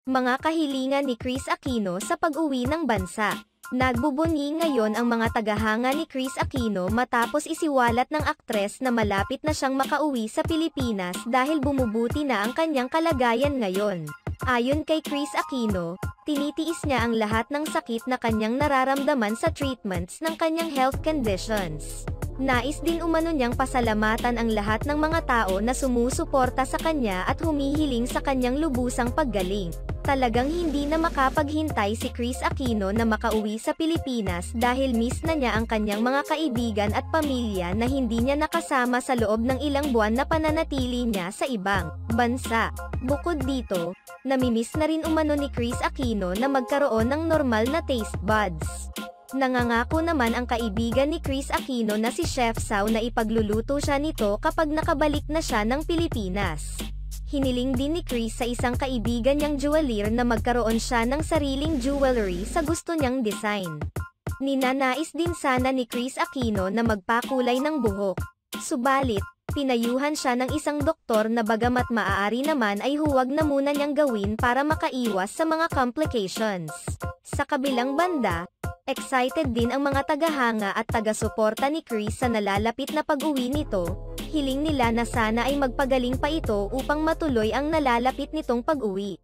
Mga kahilingan ni Kris Aquino sa pag-uwi ng bansa. Nagbubunyi ngayon ang mga tagahanga ni Kris Aquino matapos isiwalat ng aktres na malapit na siyang makauwi sa Pilipinas dahil bumubuti na ang kanyang kalagayan ngayon. Ayon kay Kris Aquino, tinitiis niya ang lahat ng sakit na kanyang nararamdaman sa treatments ng kanyang health conditions. Nais din umano niyang pasalamatan ang lahat ng mga tao na sumusuporta sa kanya at humihiling sa kanyang lubusang paggaling. Talagang hindi na makapaghintay si Kris Aquino na makauwi sa Pilipinas dahil miss na niya ang kanyang mga kaibigan at pamilya na hindi niya nakasama sa loob ng ilang buwan na pananatili niya sa ibang bansa. Bukod dito, namimiss na rin umano ni Kris Aquino na magkaroon ng normal na taste buds. Nangangako naman ang kaibigan ni Kris Aquino na si Chef Sao na ipagluluto siya nito kapag nakabalik na siya ng Pilipinas. Hiniling din ni Kris sa isang kaibigan niyang jeweler na magkaroon siya ng sariling jewelry sa gusto niyang design. Ninanais din sana ni Kris Aquino na magpakulay ng buhok. Subalit, pinayuhan siya ng isang doktor na bagamat maaari naman ay huwag na muna niyang gawin para makaiwas sa mga complications. Sa kabilang banda, excited din ang mga tagahanga at taga-suporta ni Kris sa nalalapit na pag-uwi nito. Hiling nila na sana ay magpagaling pa ito upang matuloy ang nalalapit nitong pag-uwi.